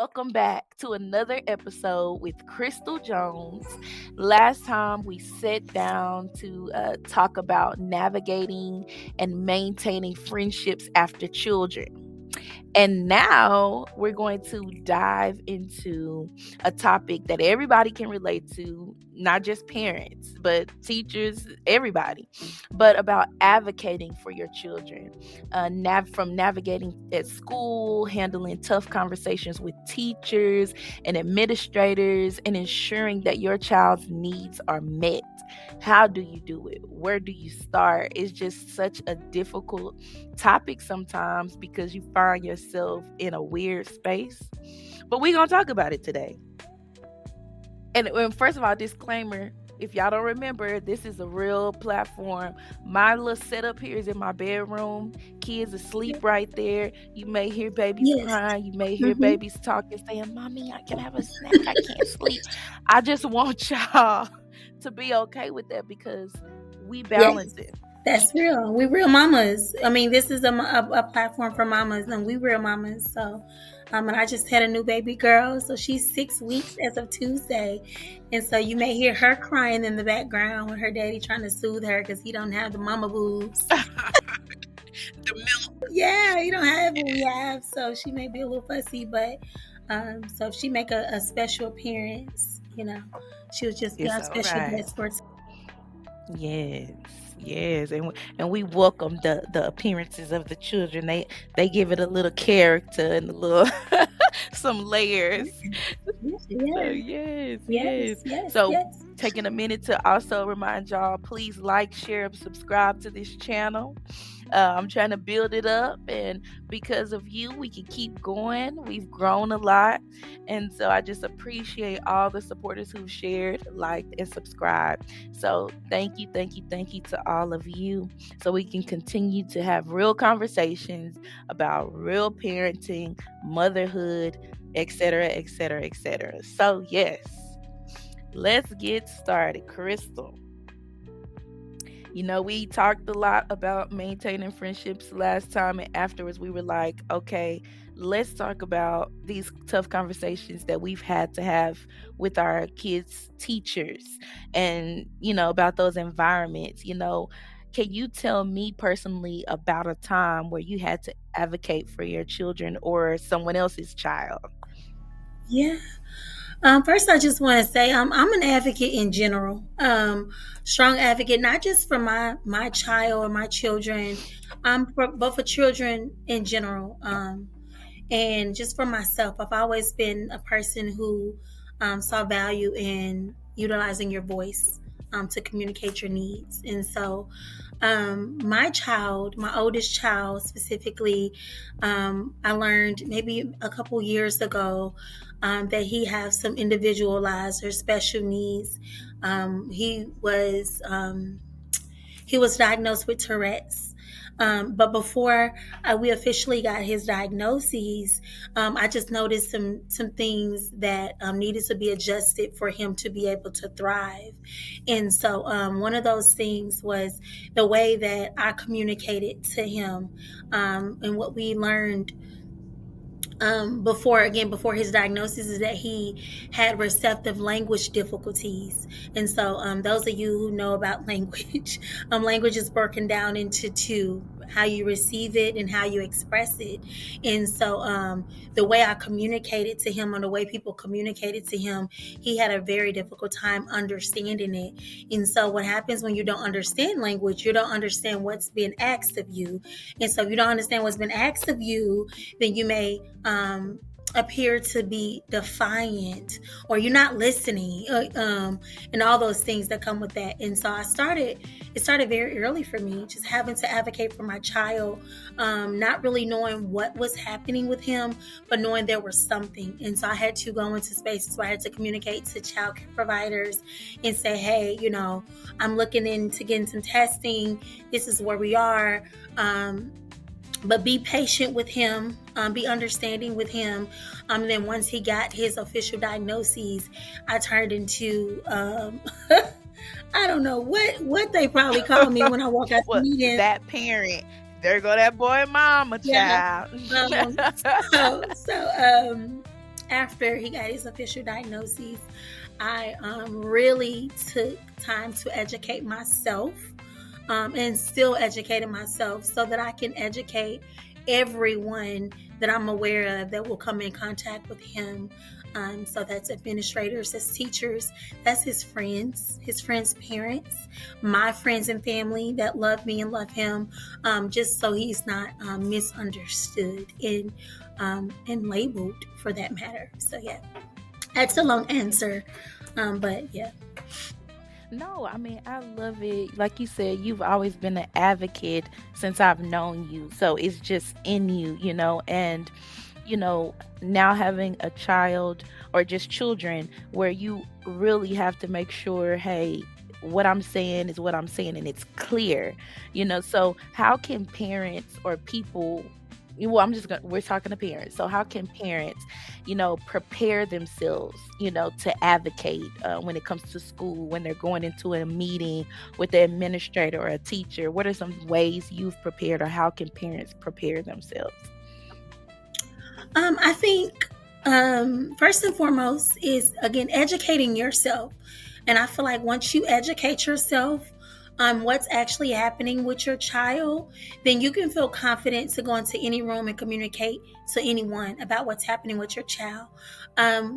welcome back to another episode with Crystal Jones. Last time we sat down to talk about navigating and maintaining friendships after children. And now we're going to dive into a topic that everybody can relate to, not just parents, but teachers, everybody, but about advocating for your children. From navigating at school, handling tough conversations with teachers and administrators, and ensuring that your child's needs are met. How do you do it? Where do you start? It's just such a difficult topic sometimes because you find yourself in a weird space. But we're going to talk about it today. And first of all, disclaimer, if y'all don't remember, this is a real platform. My little setup here is in my bedroom. Kids asleep right there. You may hear babies Yes. crying. You may hear Mhm. babies talking, saying, "Mommy, I can have a snack. I can't sleep." I just want y'all to be okay with that because we balance it. That's real. We real mamas. I mean, this is a platform for mamas, and we real mamas. So, and I just had a new baby girl, so she's 6 weeks as of Tuesday, and so you may hear her crying in the background with her daddy trying to soothe her because he don't have the mama boobs. The milk. Yeah, he don't have what we have, so she may be a little fussy, but so if she make a special appearance, she'll just be It's our all special right. guest for. Yes, and we welcome the appearances of the children. They give it a little character and a little some layers. So yes. So taking a minute to also remind y'all, please like, share, and subscribe to this channel. I'm trying to build it up, and because of you, we can keep going. We've grown a lot, and so I just appreciate all the supporters who've shared, liked, and subscribed. So thank you to all of you, so we can continue to have real conversations about real parenting, motherhood, etc., etc., etc. So yes, let's get started, Crystal. We talked a lot about maintaining friendships last time, and afterwards we were like, okay, let's talk about these tough conversations that we've had to have with our kids' teachers and, about those environments. Can you tell me personally about a time where you had to advocate for your children or someone else's child? Yeah. First, I just want to say I'm an advocate in general, strong advocate, not just for my child or my children, but for children in general, and just for myself. I've always been a person who saw value in utilizing your voice to communicate your needs, and so my oldest child specifically, I learned maybe a couple years ago that he has some individualized or special needs. He was diagnosed with Tourette's. But before we officially got his diagnoses, I just noticed some things that needed to be adjusted for him to be able to thrive. And so one of those things was the way that I communicated to him, and what we learned before his diagnosis is that he had receptive language difficulties. And so those of you who know about language, language is broken down into two: how you receive it and how you express it. And so the way I communicated to him, or the way people communicated to him, he had a very difficult time understanding it. And so what happens when you don't understand language, you don't understand what's being asked of you. And so if you don't understand what's been asked of you, then you may appear to be defiant, or you're not listening, and all those things that come with that. And so it started very early for me, just having to advocate for my child, not really knowing what was happening with him, but knowing there was something. And so I had to go into spaces where I had to communicate to child care providers and say, hey, I'm looking into getting some testing. This is where we are. But be patient with him, be understanding with him. And then once he got his official diagnoses, I turned into, I don't know what they probably call me when I walk out the meeting. That parent. There go that boy mama child. after he got his official diagnosis, I really took time to educate myself, and still educating myself so that I can educate everyone that I'm aware of that will come in contact with him. So that's administrators, that's teachers, that's his friends' parents, my friends and family that love me and love him, just so he's not misunderstood and labeled for that matter. So yeah, that's a long answer, but yeah. No, I mean, I love it. Like you said, you've always been an advocate since I've known you. So it's just in you, and, you know, now having a child or just children where you really have to make sure, hey, what I'm saying is what I'm saying and it's clear, So how can parents or people, well, we're talking to parents. So how can parents, prepare themselves, to advocate when it comes to school, when they're going into a meeting with the administrator or a teacher? What are some ways you've prepared, or how can parents prepare themselves? I think first and foremost is again educating yourself, and I feel like once you educate yourself on what's actually happening with your child, then you can feel confident to go into any room and communicate to anyone about what's happening with your child.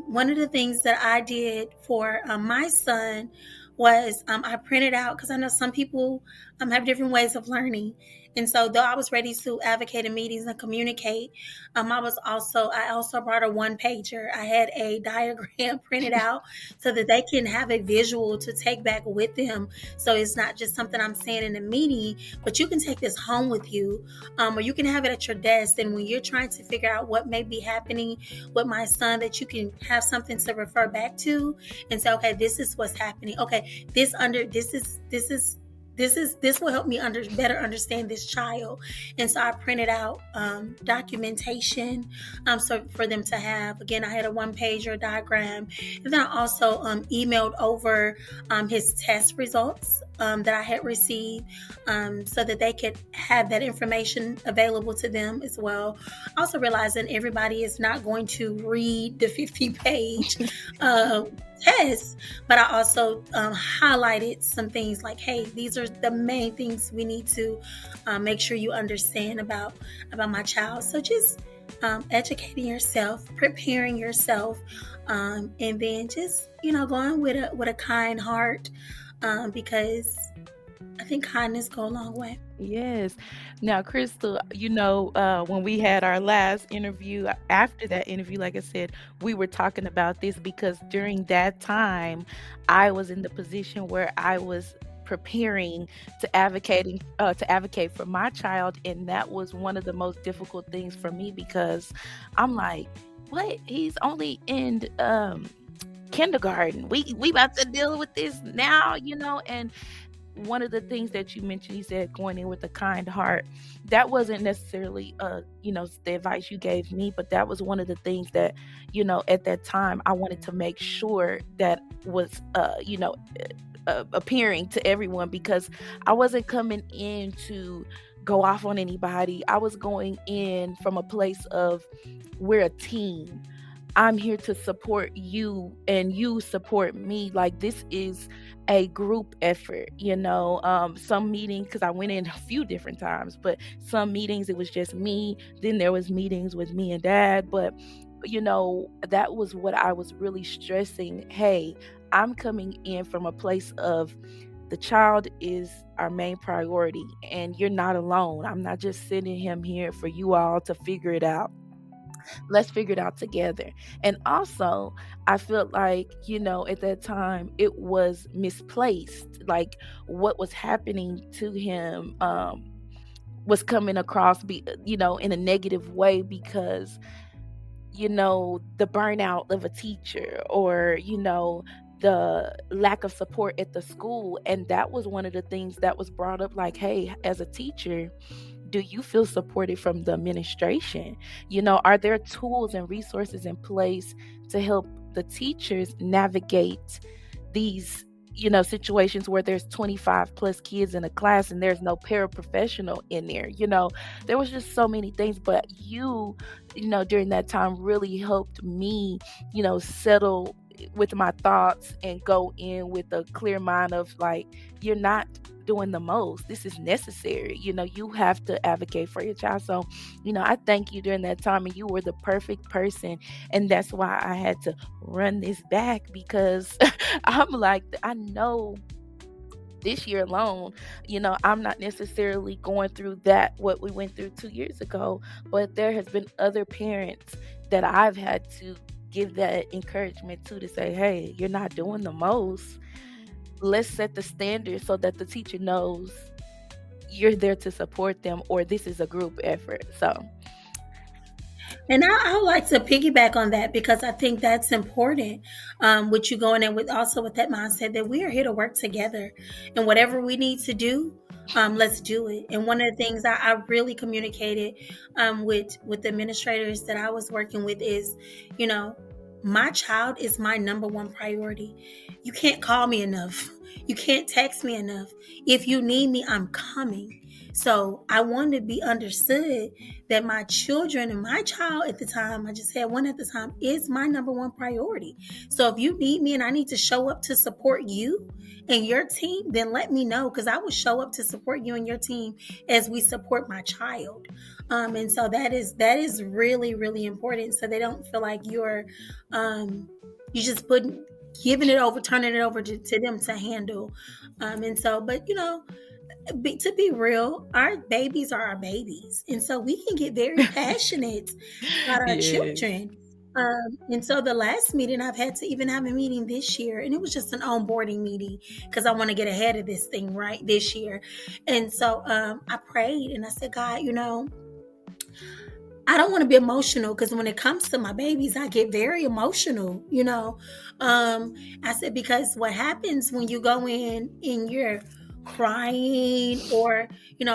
One of the things that I did for my son was I printed out, because I know some people have different ways of learning. And so, though I was ready to advocate in meetings and communicate, I also brought a one pager. I had a diagram printed out so that they can have a visual to take back with them. So it's not just something I'm saying in a meeting, but you can take this home with you, or you can have it at your desk. And when you're trying to figure out what may be happening with my son, that you can have something to refer back to and say, okay, this is what's happening. Okay, this will help me better understand this child. And so I printed out documentation, so for them to have. Again, I had a one pager diagram, and then I also emailed over his test results that I had received, so that they could have that information available to them as well. Also realizing everybody is not going to read the 50-page test, but I also highlighted some things like, hey, these are the main things we need to make sure you understand about my child. So just educating yourself, preparing yourself, and then just going with a kind heart, because I think kindness go a long way. Yes. Now, Crystal, when we had our last interview, after that interview, like I said, we were talking about this because during that time, I was in the position where I was preparing to advocate for my child, and that was one of the most difficult things for me because I'm like, what? He's only in kindergarten. We about to deal with this now, and one of the things that you mentioned, you said going in with a kind heart. That wasn't necessarily, the advice you gave me, but that was one of the things that, at that time, I wanted to make sure that was, appearing to everyone, because I wasn't coming in to go off on anybody. I was going in from a place of, we're a team. I'm here to support you and you support me. Like, this is a group effort, some meetings, because I went in a few different times, but some meetings it was just me. Then there was meetings with me and dad. But that was what I was really stressing. Hey, I'm coming in from a place of, the child is our main priority, and you're not alone. I'm not just sending him here for you all to figure it out. Let's figure it out together. And also, I felt like, at that time it was misplaced. Like, what was happening to him was coming across, in a negative way, because, the burnout of a teacher, or, the lack of support at the school. And that was one of the things that was brought up, like, hey, as a teacher, do you feel supported from the administration? Are there tools and resources in place to help the teachers navigate these situations where there's 25 plus kids in a class and there's no paraprofessional in there. There was just so many things, but during that time really helped me, settle with my thoughts and go in with a clear mind of like, you're not doing the most. This is necessary. You have to advocate for your child. So, I thank you during that time, and you were the perfect person. And that's why I had to run this back, because I'm like, I know this year alone, I'm not necessarily going through what we went through 2 years ago, but there has been other parents that I've had to give that encouragement to say, hey, you're not doing the most. Let's set the standard so that the teacher knows you're there to support them, or this is a group effort. So, and I would like to piggyback on that, because I think that's important. With you going in with that mindset that we are here to work together, and whatever we need to do, let's do it. And one of the things I really communicated with the administrators that I was working with is, my child is my number one priority. You can't call me enough. You can't text me enough. If you need me, I'm coming. So I wanted to be understood that my children and my child at the time, I just had one at the time, is my number one priority. So if you need me and I need to show up to support you and your team, then let me know, because I will show up to support you and your team as we support my child. And so that is really, really important, so they don't feel like you're you just turning it over to them to handle. And so, but to be real, our babies are our babies. And so we can get very passionate about our yes. children. And so the last meeting, I've had to even have a meeting this year, and it was just an onboarding meeting because I want to get ahead of this thing right this year. And so I prayed and I said, God, I don't want to be emotional, because when it comes to my babies, I get very emotional, I said, because what happens when you go in and you're crying, or,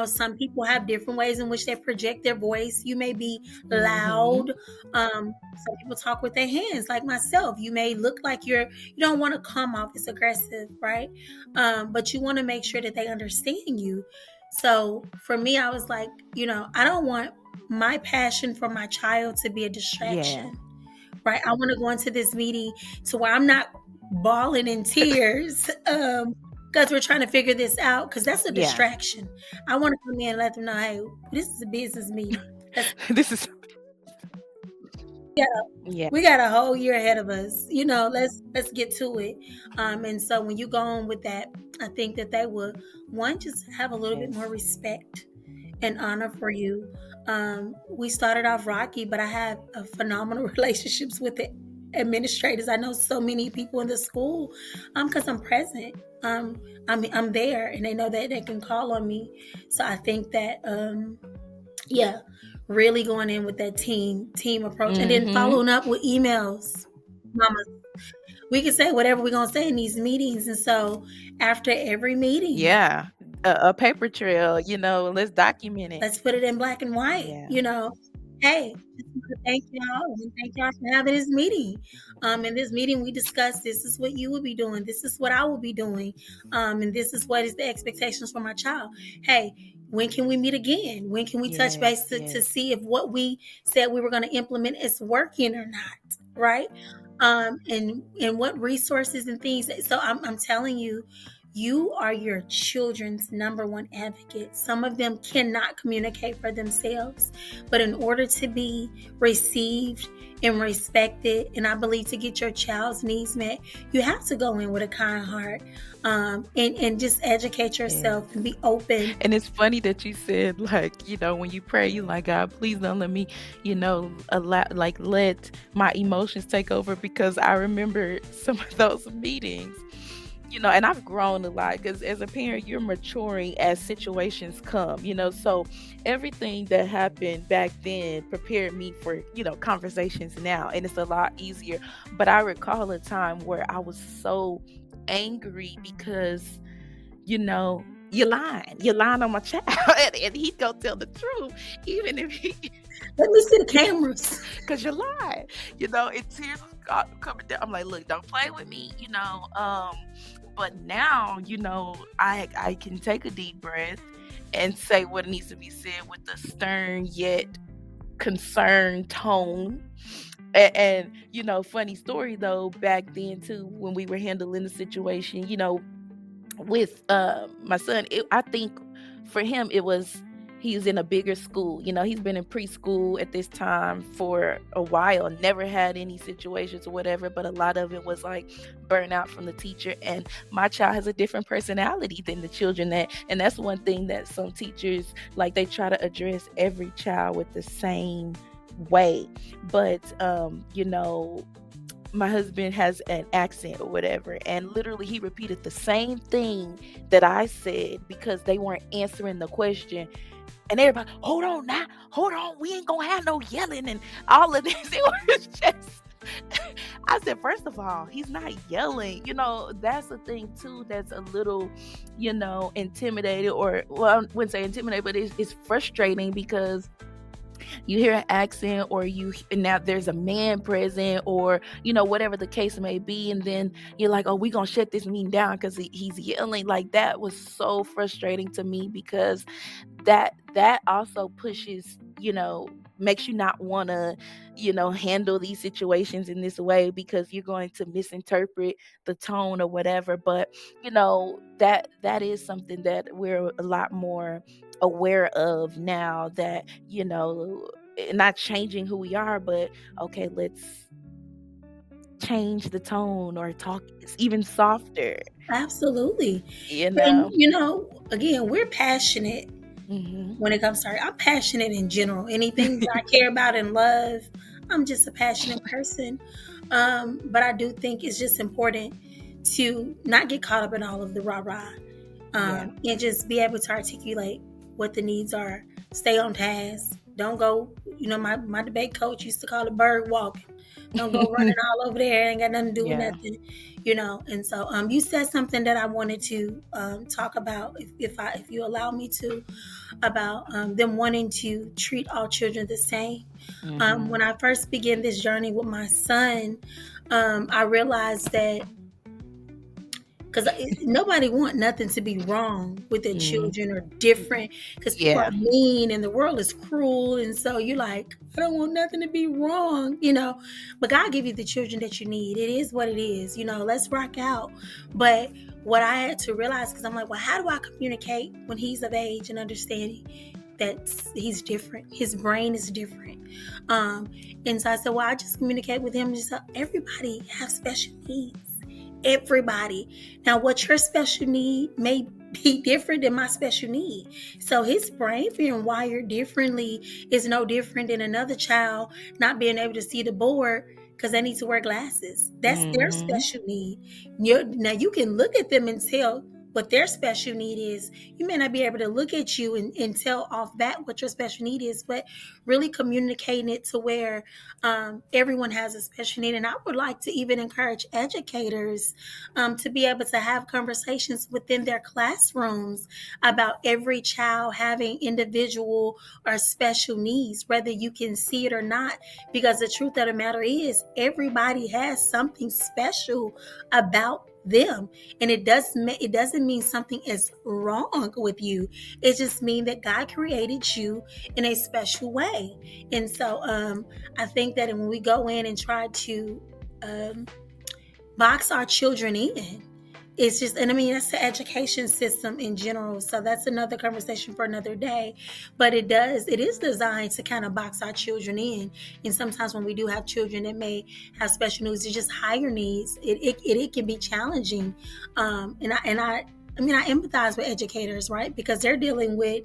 some people have different ways in which they project their voice. You may be loud. Some people talk with their hands, like myself. You may look like you don't want to come off as aggressive, right? But you want to make sure that they understand you. So for me, I was like, I don't want my passion for my child to be a distraction, right? I want to go into this meeting to where I'm not bawling in tears because we're trying to figure this out, because that's a distraction. I want to come in and let them know, hey, this is a business meeting. This is we got a whole year ahead of us. Let's get to it. And so when you go on with that, I think that they would, one, just have a little bit more respect and honor for you. We started off rocky, but I have phenomenal relationships with the administrators. I know so many people in the school because I'm present. I'm there, and they know that they can call on me. So I think that really going in with that team approach, and then following up with emails. Mama, we can say whatever we're gonna say in these meetings, and so after every meeting, a paper trail, let's document it. Let's put it in black and white. Hey, thank y'all, and thank y'all for having this meeting. In this meeting, we discussed, this is what you will be doing, this is what I will be doing, and this is what is the expectations for my child. Hey, when can we meet again? When can we touch base to see if what we said we were going to implement is working or not, right? And what resources and things. So I'm telling you, you are your children's number one advocate. Some of them cannot communicate for themselves, but in order to be received and respected, and I believe to get your child's needs met, you have to go in with a kind heart, and just educate yourself and be open. And it's funny that you said, like, when you pray, you like, God, please don't let me, let my emotions take over, because I remember some of those meetings. And I've grown a lot, because as a parent, you're maturing as situations come, so everything that happened back then prepared me for, conversations now, and it's a lot easier. But I recall a time where I was so angry because, you're lying on my child, and he'd go tell the truth, even if he... Let me see the cameras. Because you're lying, and tears coming down. I'm like, look, don't play with me, But now, I can take a deep breath and say what needs to be said with a stern yet concerned tone. And funny story though, back then too, when we were handling the situation, with my son, I think for him it was, he's in a bigger school. He's been in preschool at this time for a while, never had any situations or whatever, but a lot of it was like burnout from the teacher. And my child has a different personality than the children and that's one thing that some teachers, like, they try to address every child with the same way. But my husband has an accent or whatever, and literally he repeated the same thing that I said because they weren't answering the question. And everybody, hold on now, hold on, we ain't gonna have no yelling and all of this. It was just, I said, first of all, he's not yelling. That's the thing too, that's a little, intimidated, or, well, I wouldn't say intimidated, but it's frustrating because you hear an accent, or now there's a man present, or whatever the case may be, and then you're like, oh, we gonna shut this meeting down because he's yelling. Like, that was so frustrating to me, because that also pushes, makes you not want to handle these situations in this way, because you're going to misinterpret the tone or whatever. But that is something that we're a lot more aware of now, that not changing who we are, but okay, let's change the tone or talk even softer. Absolutely. you And, know again, we're passionate hmm when it comes to art. I'm passionate in general. Anything that I care about and love, I'm just a passionate person. But I do think it's just important to not get caught up in all of the rah-rah, yeah. and just be able to articulate what the needs are. Stay on task. Don't go, my debate coach used to call it bird walking. Don't go running all over there. Ain't got nothing to do with Yeah. nothing, And so, you said something that I wanted to talk about, if you allow me to, about them wanting to treat all children the same. When I first began this journey with my son, I realized that, because nobody want nothing to be wrong with their Mm, children or different, because people yeah. are mean and the world is cruel, and so you're like, I don't want nothing to be wrong. But God give you the children that you need. It is what it is. Let's rock out. But what I had to realize, because I'm like, well, how do I communicate when he's of age and understanding that he's different, his brain is different? And so I said, well, I just communicate with him, just everybody has special needs. Everybody. Now, what your special need may be different than my special need. So his brain being wired differently is no different than another child not being able to see the board because they need to wear glasses. That's their hmm special need. Now, you can look at them and tell what their special need is. You may not be able to look at you and tell off bat what your special need is, but really communicating it to where everyone has a special need. And I would like to even encourage educators to be able to have conversations within their classrooms about every child having individual or special needs, whether you can see it or not, because the truth of the matter is everybody has something special about them, and it doesn't mean something is wrong with you. It just means that God created you in a special way. And so I think that when we go in and try to box our children in, it's just, and I mean, that's the education system in general. So that's another conversation for another day. But it is designed to kind of box our children in. And sometimes when we do have children that may have special needs, it's just higher needs, it can be challenging. I empathize with educators, right? Because they're dealing with,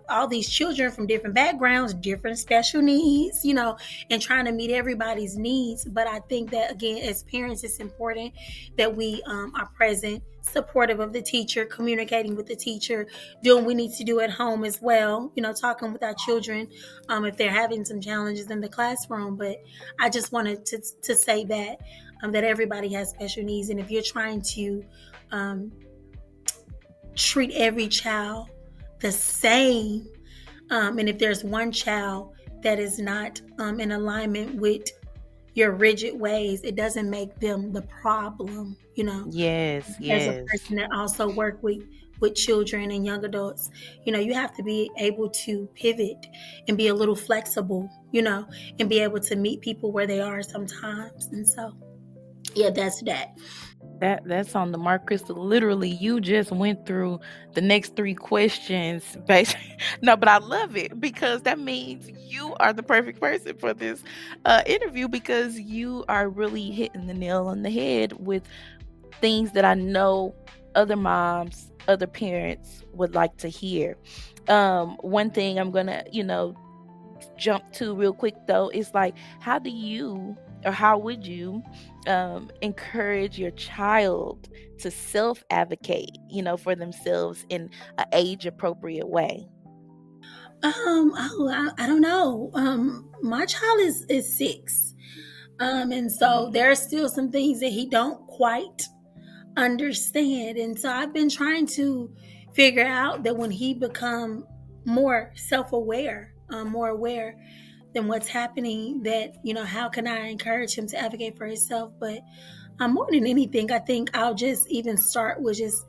all these children from different backgrounds, different special needs, and trying to meet everybody's needs. But I think that, again, as parents, it's important that we are present, supportive of the teacher, communicating with the teacher, doing what we need to do at home as well, talking with our children if they're having some challenges in the classroom. But I just wanted to say that that everybody has special needs. And if you're trying to treat every child the same, and if there's one child that is not in alignment with your rigid ways, it doesn't make them the problem, Yes, as a yes. person that also work with children and young adults. You have to be able to pivot and be a little flexible, and be able to meet people where they are sometimes. And so, yeah, that's that. That's on the mark, Crystal. Literally, you just went through the next three questions. No, but I love it because that means you are the perfect person for this interview because you are really hitting the nail on the head with things that I know other moms, other parents would like to hear. One thing I'm gonna, jump to real quick though is like, how do you or how would you encourage your child to self advocate, for themselves in an age appropriate way? I don't know. My child is 6. And so there are still some things that he don't quite understand. And so I've been trying to figure out that when he become more self-aware, more aware than what's happening, that, how can I encourage him to advocate for himself? But more than anything, I think I'll just even start with just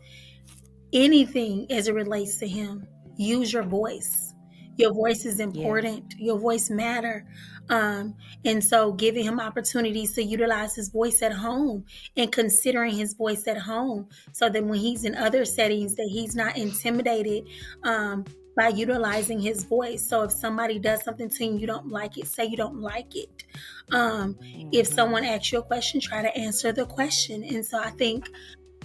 anything as it relates to him. Use your voice. Your voice is Yes. important. Your voice matter. And so giving him opportunities to utilize his voice at home and considering his voice at home so that when he's in other settings that he's not intimidated by utilizing his voice. So if somebody does something to you don't like it, say you don't like it. If Mhm. someone asks you a question, try to answer the question. And so I think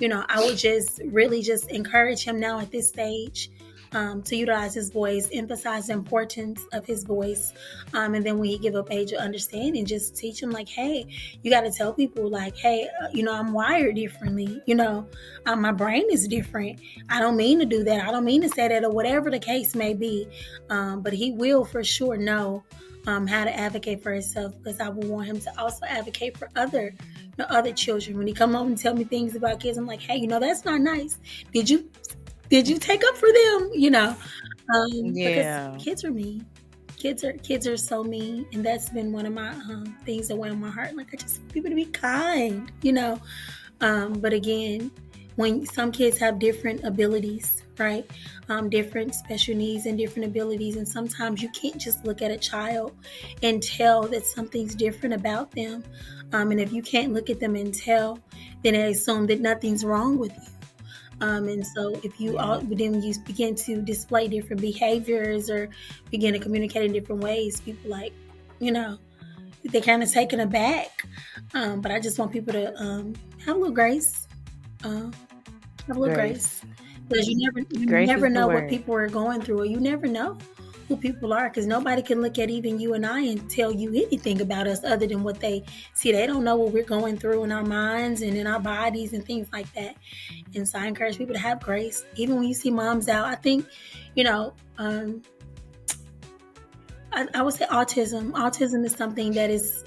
I would just really just encourage him now at this stage to utilize his voice, emphasize the importance of his voice. And then when he give up age of understanding, just teach him like, hey, you got to tell people like, hey, I'm wired differently. My brain is different. I don't mean to do that. I don't mean to say that or whatever the case may be. But he will for sure know how to advocate for himself because I would want him to also advocate for other children. When he come home and tell me things about kids, I'm like, hey, that's not nice. Did you take up for them? Because Yeah. kids are mean. Kids are so mean, and that's been one of my things that weigh on my heart. Like I just want people to be kind. But again, when some kids have different abilities, right? Different special needs and different abilities, and sometimes you can't just look at a child and tell that something's different about them. And if you can't look at them and tell, then I assume that nothing's wrong with you. And so if you Yeah. all then you begin to display different behaviors or begin to communicate in different ways, people like, you know, they're kind of taken aback. But I just want people to have a little grace. Uh, have a little Grace. grace. Because you Grace never is the know what word. people are going through, or you never know who people are, because nobody can look at even you and I and tell you anything about us other than what they see. They don't know what we're going through in our minds and in our bodies and things like that. And so I encourage people to have grace, even when you see moms out. I think, you know, I would say autism. Autism is something that is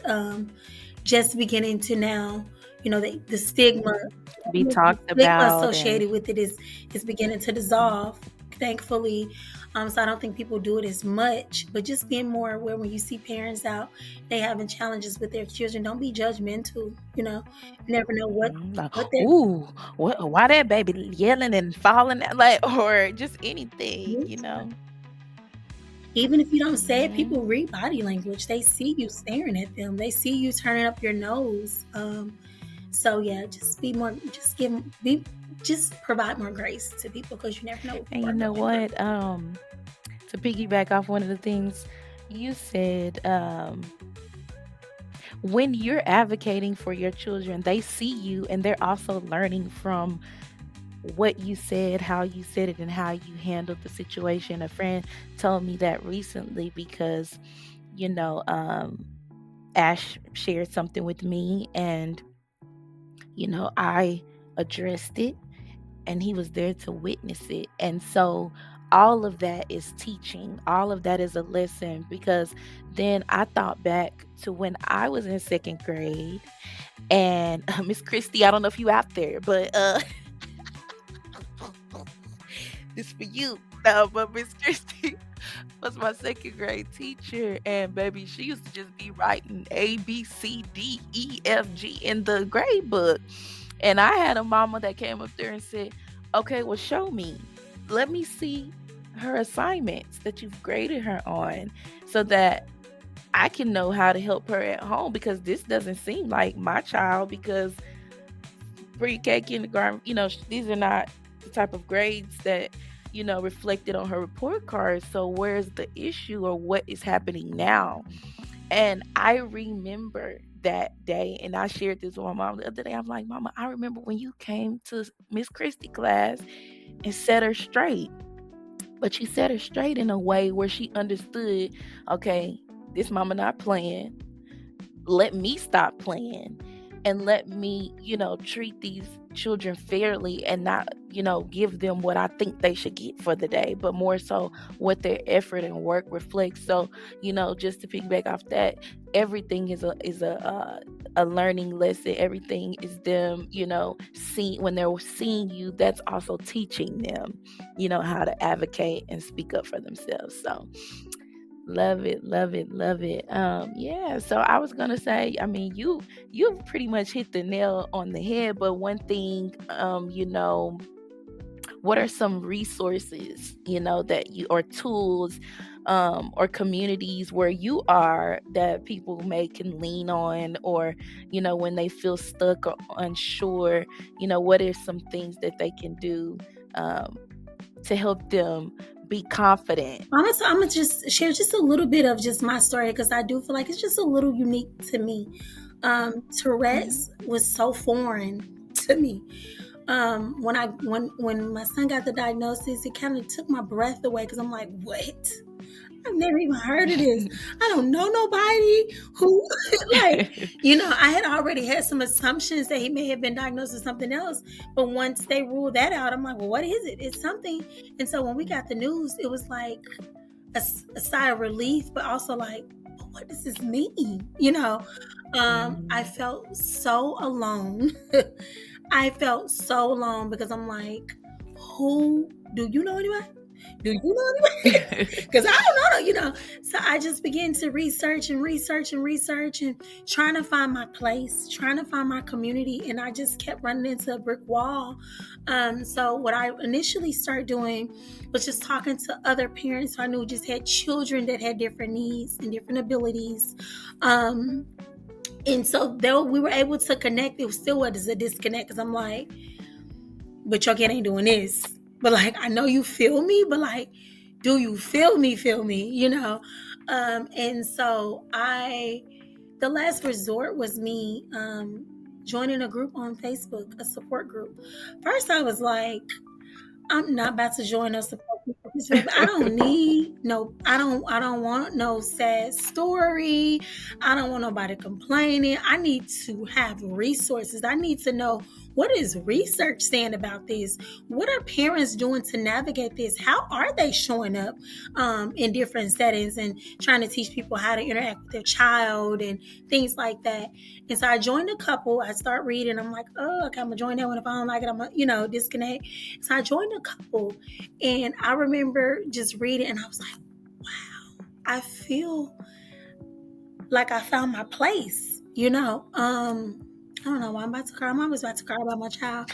just beginning to now, the stigma, Be the talked stigma about and associated with it is beginning to dissolve, thankfully. So I don't think people do it as much, but just being more aware when you see parents out, they having challenges with their children. Don't be judgmental. You never know like, what they're. ooh, why that baby yelling and falling like or just anything. Even if you don't say it, Hmm. people read body language. They see you staring at them. They see you turning up your nose. So yeah, just be more. Just provide more grace to people because you never know what And people you are know going through. what? To piggyback off one of the things you said, when you're advocating for your children, they see you and they're also learning from what you said, how you said it, and how you handled the situation. A friend told me that recently because, you know, um, Ash shared something with me and, I addressed it and he was there to witness it. And so all of that is teaching, all of that is a lesson because then I thought back to when I was in second grade and Miss Christie, I don't know if you out there, but this for you. No, but Miss Christie, was my second grade teacher, and baby, she used to just be writing A, B, C, D, E, F, G in the grade book. And I had a mama that came up there and said, "Okay, well, show me. Let me see her assignments that you've graded her on so that I can know how to help her at home, because this doesn't seem like my child, because pre-K, kindergarten, these are not the type of grades that, reflected on her report card. So where's the issue, or what is happening now?" And I remember that day, and I shared this with my mom the other day. I'm like, "Mama, I remember when you came to Miss Christie class and set her straight." But you set her straight in a way where she understood, okay, this mama not playing. Let me stop playing, and let me, treat these children fairly, and not, give them what I think they should get for the day, but more so what their effort and work reflects. So, just to piggyback off that, everything is a learning lesson. Everything is them, seeing, when they're seeing you, that's also teaching them, how to advocate and speak up for themselves. So love it, love it, love it. Yeah, so I was gonna say, I mean, you've pretty much hit the nail on the head, but one thing, what are some resources, that you, or tools, or communities where you are, that people may can lean on, or, when they feel stuck or unsure, what are some things that they can do, to help them be confident? I'm gonna just share just a little bit of just my story, because I do feel like it's just a little unique to me. Tourette's was so foreign to me. When my son got the diagnosis, it kind of took my breath away, because I'm like, what? I've never even heard of this. I don't know nobody who, like, I had already had some assumptions that he may have been diagnosed with something else. But once they ruled that out, I'm like, well, what is it? It's something. And so when we got the news, it was like a sigh of relief, but also like, what does this mean? I felt so alone. I felt so alone, because I'm like, who, do you know anybody? Do you know anybody? Because I don't know, So I just began to research and trying to find my place, trying to find my community. And I just kept running into a brick wall. So what I initially started doing was just talking to other parents who I knew just had children that had different needs and different abilities. And so we were able to connect. It still was a disconnect, because I'm like, but your kid ain't doing this. But like, I know you feel me, but like, do you feel me? And so the last resort was me joining a group on Facebook, a support group. First, I was like, I'm not about to join a support group. I don't want no sad story. I don't want nobody complaining. I need to have resources. I need to know, what is research saying about this? What are parents doing to navigate this? How are they showing up in different settings and trying to teach people how to interact with their child and things like that? And so I joined a couple. I start reading. I'm like, oh, okay, I'm going to join that one. If I don't like it, I'm going to, disconnect. So I joined a couple. And I remember just reading, and I was like, wow, I feel like I found my place, I don't know why I'm about to cry. I'm always about to cry about my child.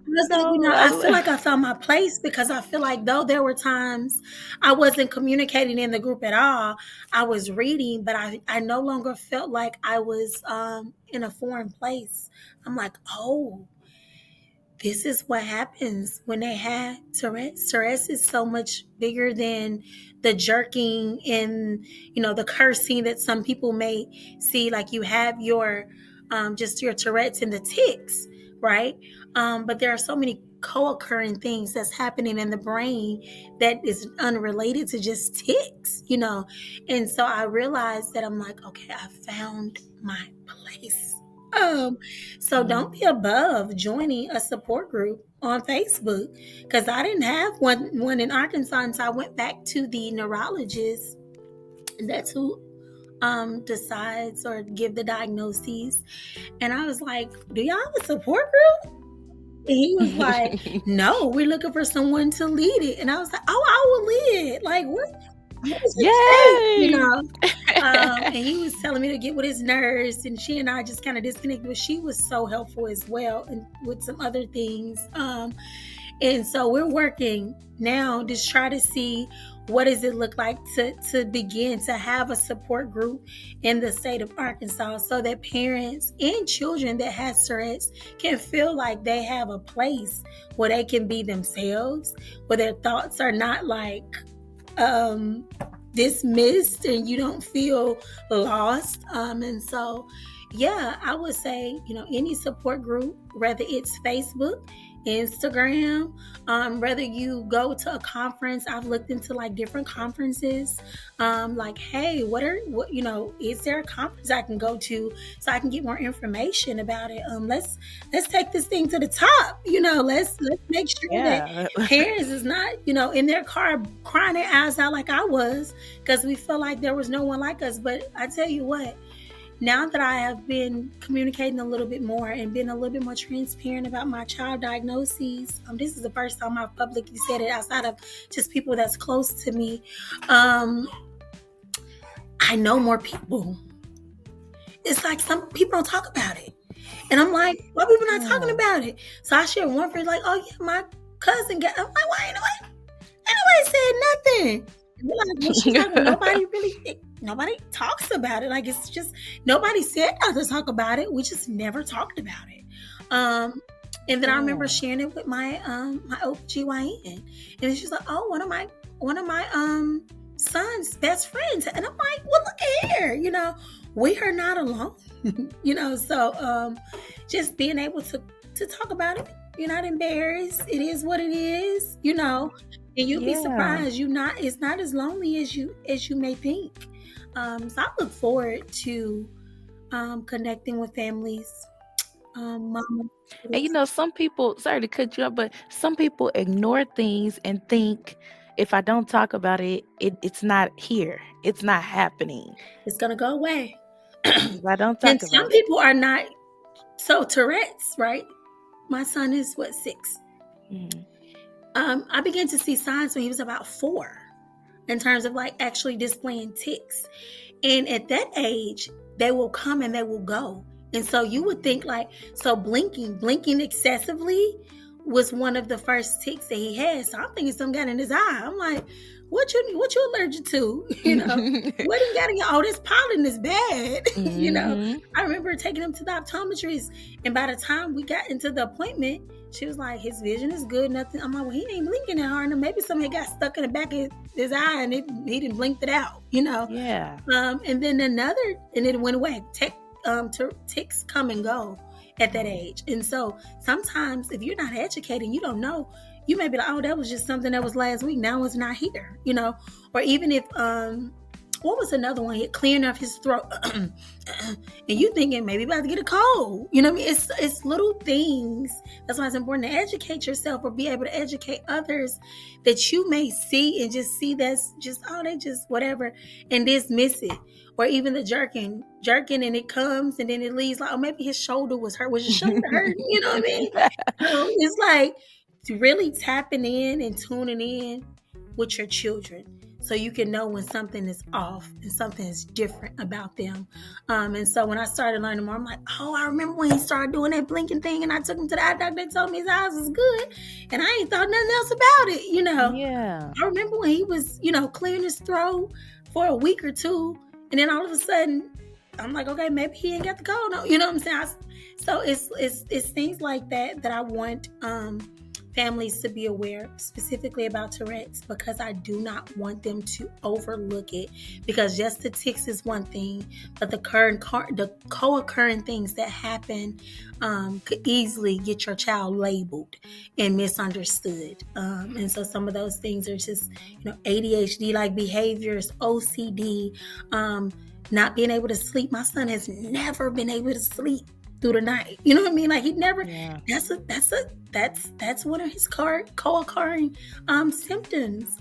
I feel like I found my place, because I feel like though there were times I wasn't communicating in the group at all, I was reading, but I no longer felt like I was in a foreign place. I'm like, oh, this is what happens when they have Tourette's. Tourette's is so much bigger than the jerking and, the cursing that some people may see. Like, you have your, just your Tourette's and the tics, right? But there are so many co-occurring things that's happening in the brain that is unrelated to just tics, And so I realized that I'm like, okay, I found my place. So don't be above joining a support group on Facebook, because I didn't have one in Arkansas, and so I went back to the neurologist. That's who decides or give the diagnoses. And I was like, do y'all have a support group? And he was like, no, we're looking for someone to lead it. And I was like, oh, I will lead it. Like, what? I was in shape, Yay! and he was telling me to get with his nurse, and she and I just kind of disconnected, but she was so helpful as well, and with some other things. And so we're working now to try to see what does it look like to begin to have a support group in the state of Arkansas, so that parents and children that have Tourette's can feel like they have a place where they can be themselves, where their thoughts are not like dismissed and you don't feel lost. And so, yeah, I would say, any support group, whether it's Facebook, Instagram, whether you go to a conference. I've looked into like different conferences, like, hey, is there a conference I can go to so I can get more information about it? Let's take this thing to the top. Let's make sure that parents is not, in their car crying their eyes out like I was, because we felt like there was no one like us. But I tell you what, now that I have been communicating a little bit more and been a little bit more transparent about my child diagnoses, this is the first time I've publicly said it outside of just people that's close to me. I know more people. It's like some people don't talk about it. And I'm like, why are people not talking about it? So I share one friend like, oh yeah, my cousin got, I'm like, why anybody said nothing? Nobody talks about it. Like, it's just, nobody said not to talk about it. We just never talked about it. And then I remember sharing it with my my OBGYN, and she's like, oh, one of my son's best friends. And I'm like, well, look here, we are not alone. So just being able to talk about it. You're not embarrassed. It is what it is, and you'll be surprised. It's not as lonely as you may think. So I look forward to connecting with families. Mama. And some people, sorry to cut you up, but some people ignore things and think if I don't talk about it, it's not here. It's not happening. It's gonna go away. If I don't talk and about some people are not. So Tourette's, right? My son is 6. Mm-hmm. I began to see signs when he was about 4 in terms of like actually displaying tics. And at that age, they will come and they will go. And so you would think like, so blinking excessively was one of the first tics that he had. So I'm thinking something got in his eye. I'm like, what you allergic to? What he got in your, oh, this pollen is bad. Mm-hmm. I remember taking him to the optometrist, and by the time we got into the appointment, she was like, his vision is good, nothing. I'm like, well, he ain't blinking that hard, and maybe something got stuck in the back of his eye and he didn't blink it out, Yeah. And then and it went away. Tics come and go at that age. And so sometimes if you're not educated, you don't know, you may be like, oh, that was just something that was last week. Now it's not here, or even if, what was another one? He clearing up his throat, and you thinking maybe about to get a cold. You know what I mean? It's little things. That's why it's important to educate yourself or be able to educate others that you may see and just see that's just, oh, they just whatever, and dismiss it. Or even the jerking, and it comes and then it leaves like, oh, maybe his shoulder was hurt. Was your shoulder hurt? You know what I mean? So it's like really tapping in and tuning in with your children, so you can know when something is off and something is different about them. And so when I started learning more, I'm like, oh, I remember when he started doing that blinking thing, and I took him to the eye doctor. They told me his eyes was good, and I ain't thought nothing else about it. Yeah. I remember when he was, clearing his throat for a week or 2, and then all of a sudden, I'm like, okay, maybe he ain't got the cold. No, you know what I'm saying? So it's things like that I want families to be aware, specifically about Tourette's, because I do not want them to overlook it. Because just the tics is one thing, but the co-occurring things that happen could easily get your child labeled and misunderstood. And so some of those things are just, ADHD-like behaviors, OCD, not being able to sleep. My son has never been able to sleep through the night. You know what I mean? Like he never. Yeah. That's one of his co-occurring symptoms.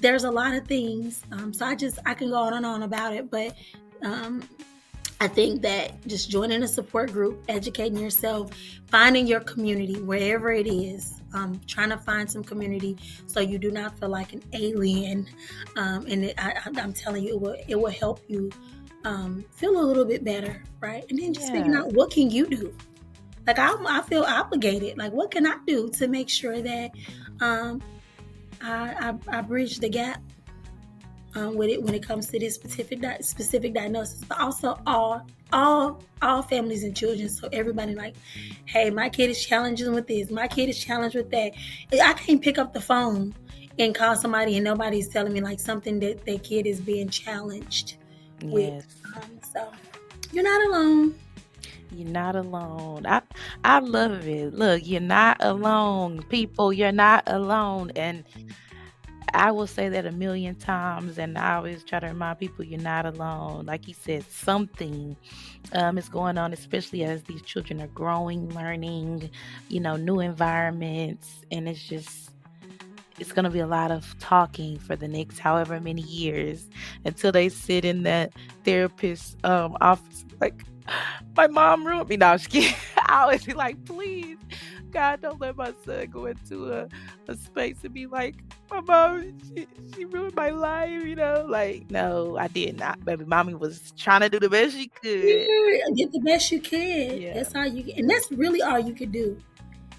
There's a lot of things. So I can go on and on about it, but I think that just joining a support group, educating yourself, finding your community wherever it is, trying to find some community so you do not feel like an alien. I'm telling you, it will help you feel a little bit better, right? And then just figuring Yeah. out what can you do. Like I feel obligated. Like what can I do to make sure that um, I bridge the gap with it when it comes to this specific diagnosis, but also all families and children. So everybody like, hey, my kid is challenging with this, my kid is challenged with that. I can't pick up the phone and call somebody and nobody's telling me like something that their kid is being challenged with. Yes. So you're not alone. You're not alone. I love it. Look, you're not alone, people. You're not alone. And I will say that a million times, and I always try to remind people you're not alone. Like you said, something is going on, especially as these children are growing, learning, new environments, and it's going to be a lot of talking for the next however many years until they sit in that therapist office like, my mom ruined me. No, I'm just kidding. I always be like, please, God, don't let my son go into a space and be like, my mom, she ruined my life, Like, no, I did not. Baby, mommy was trying to do the best she could. Yeah, get the best you can. Yeah. That's all you can, and that's really all you could do.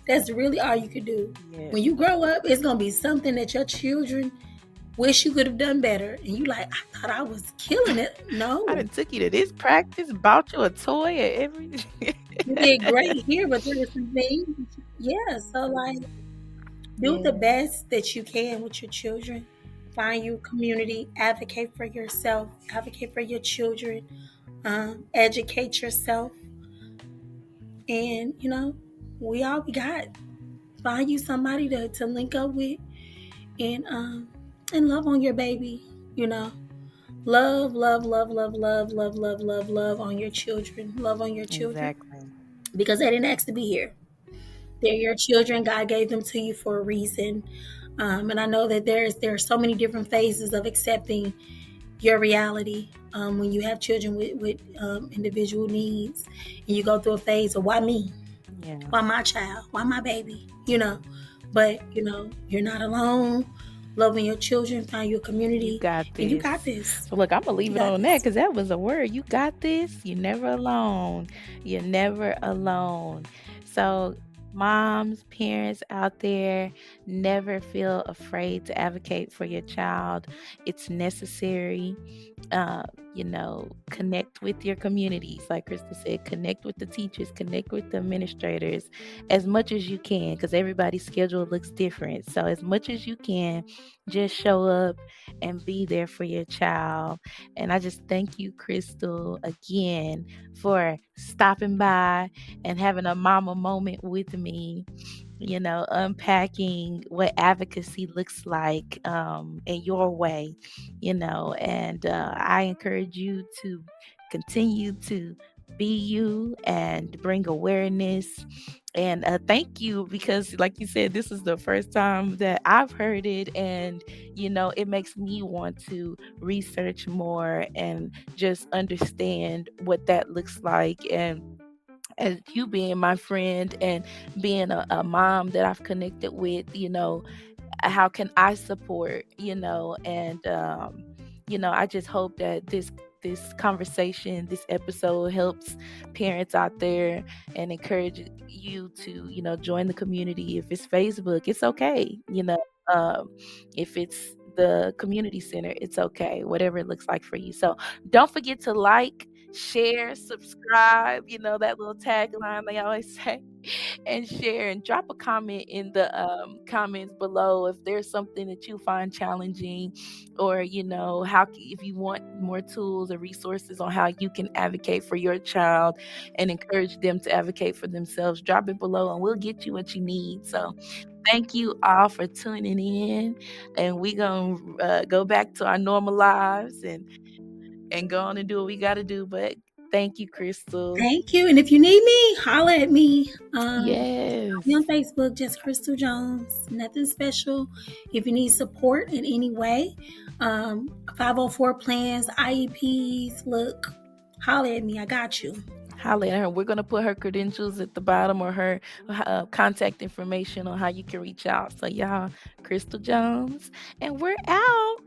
That's really all you could do. Yes. When you grow up, it's gonna be something that your children wish you could have done better. And you like, I thought I was killing it. No, I done took you to this practice, bought you a toy and everything. you did great here, but there were some things. Yeah, so like, do the Yeah, best that you can with your children. Find your community, advocate for yourself, advocate for your children, educate yourself, and we all we got. Find you somebody to link up with, and love on your baby. You know, love, love, love, love, love, love, love, love, love on your children. Love on your children exactly. because they didn't ask to be here. They're your children. God gave them to you for a reason. And I know that there are so many different phases of accepting your reality when you have children with individual needs, and you go through a phase of why me, Yeah. why my child, why my baby, But you're not alone. Loving your children, find your You community, got and you this. got this. So look, I'm gonna You leave it got on that this. because that was a word. You got this. You're never alone. You're never alone. So moms, parents out there, never feel afraid to advocate for your child. It's necessary. uh, connect with your communities. Like Krista said, connect with the teachers, connect with the administrators as much as you can because everybody's schedule looks different. So, as much as you can, just show up and be there for your child. And I just thank you, Crystal, again for stopping by and having a mama moment with me, unpacking what advocacy looks like in your way, and I encourage you to continue to be you and bring awareness. And thank you because, like you said, this is the first time that I've heard it. And, it makes me want to research more and just understand what that looks like. And as you being my friend and being a mom that I've connected with, how can I support, and I just hope that this conversation, this episode helps parents out there and encourage you to, join the community. If it's Facebook, it's okay. Um, if it's the community center, it's okay, whatever it looks like for you. So don't forget to like, share, subscribe, that little tagline they always say, and share and drop a comment in the comments below if there's something that you find challenging, or if you want more tools or resources on how you can advocate for your child and encourage them to advocate for themselves. Drop it below and we'll get you what you need. So thank you all for tuning in, and we gonna go back to our normal lives and go on and do what we got to do. But thank you, Crystal. Thank you. And if you need me, holler at me. Yes. Me on Facebook, just Crystal Jones. Nothing special. If you need support in any way, 504 plans, IEPs, look, Holler at me. I got you. Holler at her. We're going to put her credentials at the bottom, or her contact information on how you can reach out. So, y'all, Crystal Jones, and we're out.